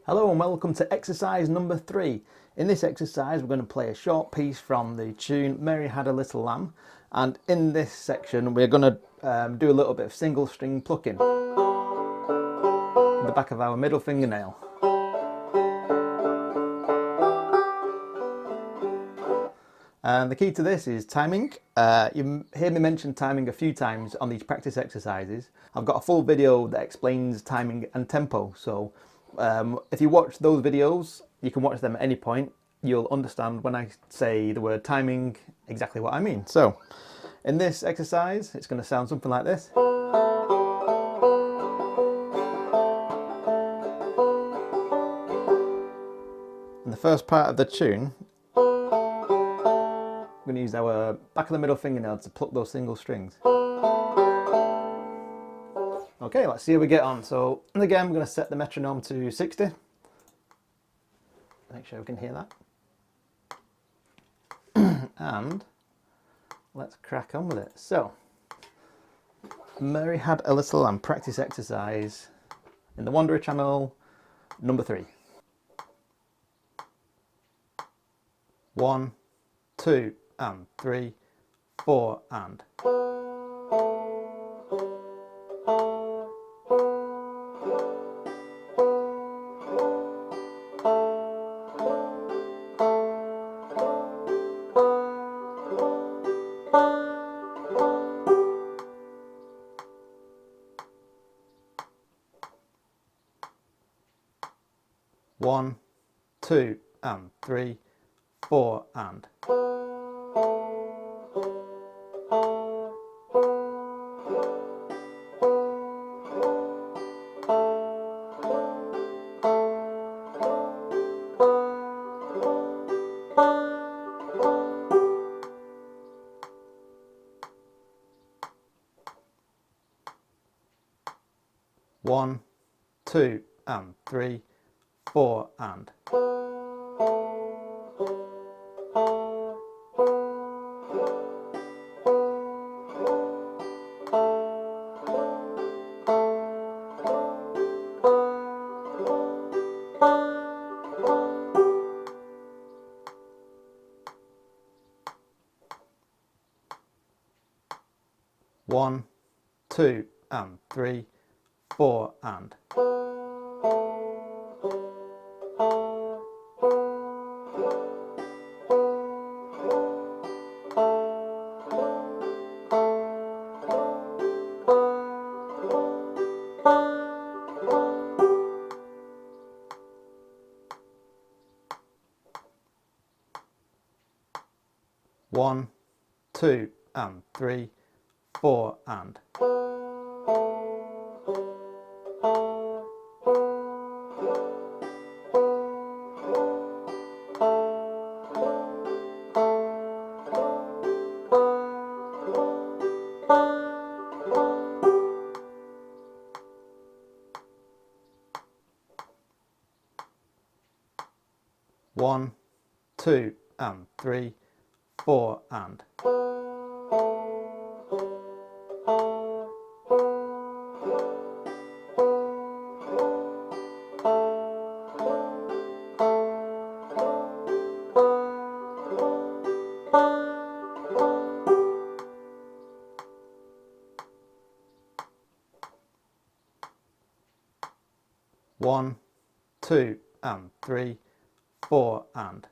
Hello and welcome to exercise number 3. In this exercise we're going to play a short piece from the tune Mary Had a Little Lamb, and in this section we're going to do a little bit of single string plucking with the back of our middle fingernail. And the key to this is timing. You hear me mention timing a few times on these practice exercises. I've got a full video that explains timing and tempo, so if you watch those videos, you can watch them at any point. You'll understand when I say the word timing exactly what I mean. So in this exercise, it's going to sound something like this. In the first part of the tune, we're going to use our back of the middle fingernail to pluck those single strings. Okay, let's see how we get on. So again, we're going to set the metronome to 60. Make sure we can hear that. And let's crack on with it. So, Mary Had a Little Lamb practice exercise in the Wanderer channel, number 3. 1, 2, and 3, 4, and. 1, 2, and 3, 4, and. 1, 2, and 3, 4, and. 1, 2, and 3, 4, and. 1, 2, and 3, 4, and. 1, 2, and 3, 4, and. 1, 2, and 3, 4, and.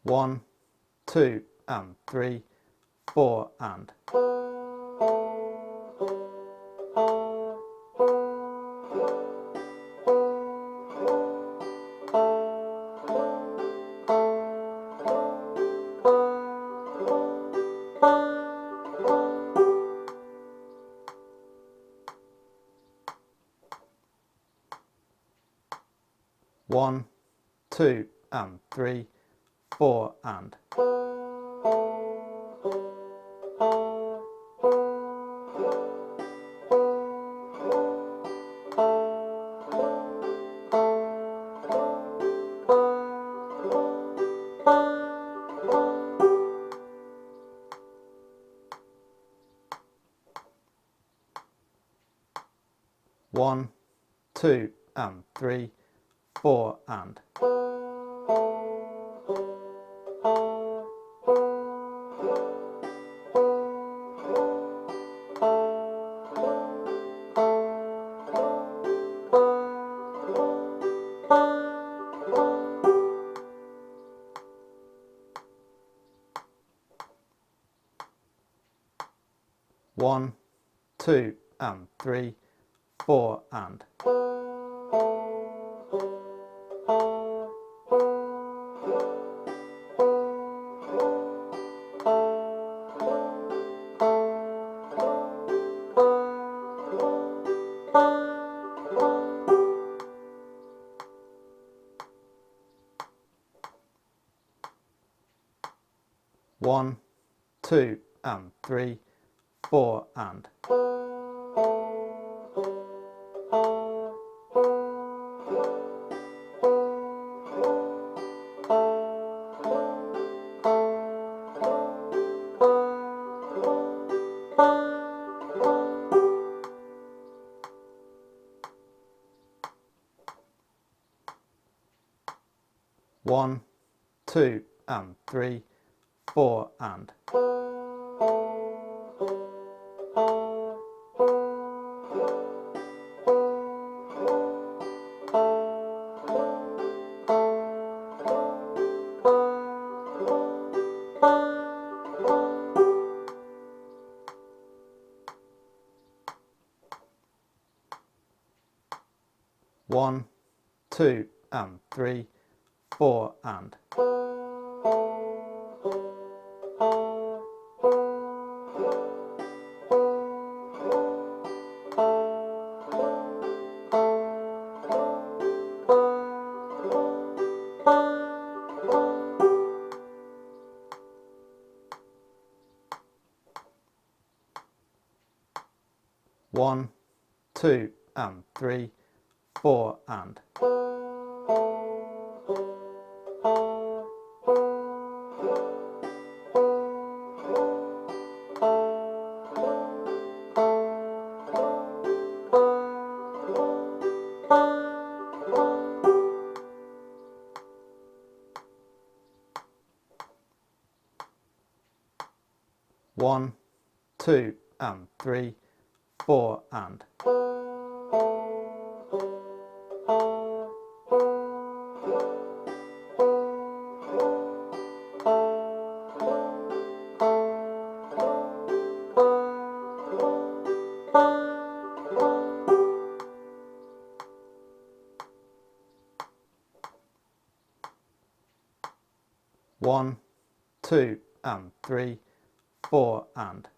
1, 2, and 3, 4, and. 1, 2, and 3, 4, and. 1, 2 and 3, 4 and. 1, 2 and 3, 4 and. 1, 2 and 3, 4 and. 1, 2 and 3, 4 and. 1, 2 and 3, 4 and. 1, 2 and 3, 4 and. 1, 2 and 3, 4 and. 1, 2 and 3, 4 and.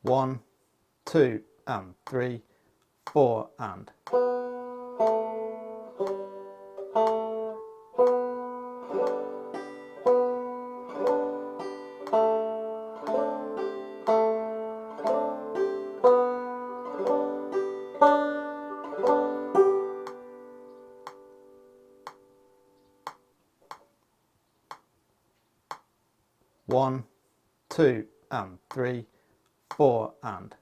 1, 2 and 3, 4 and. 1, 2 and 3, 4 and.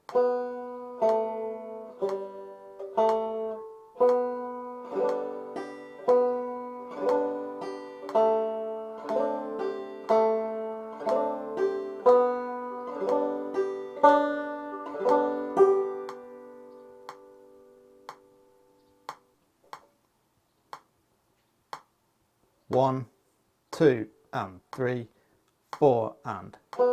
1, 2 and 3, 4 and.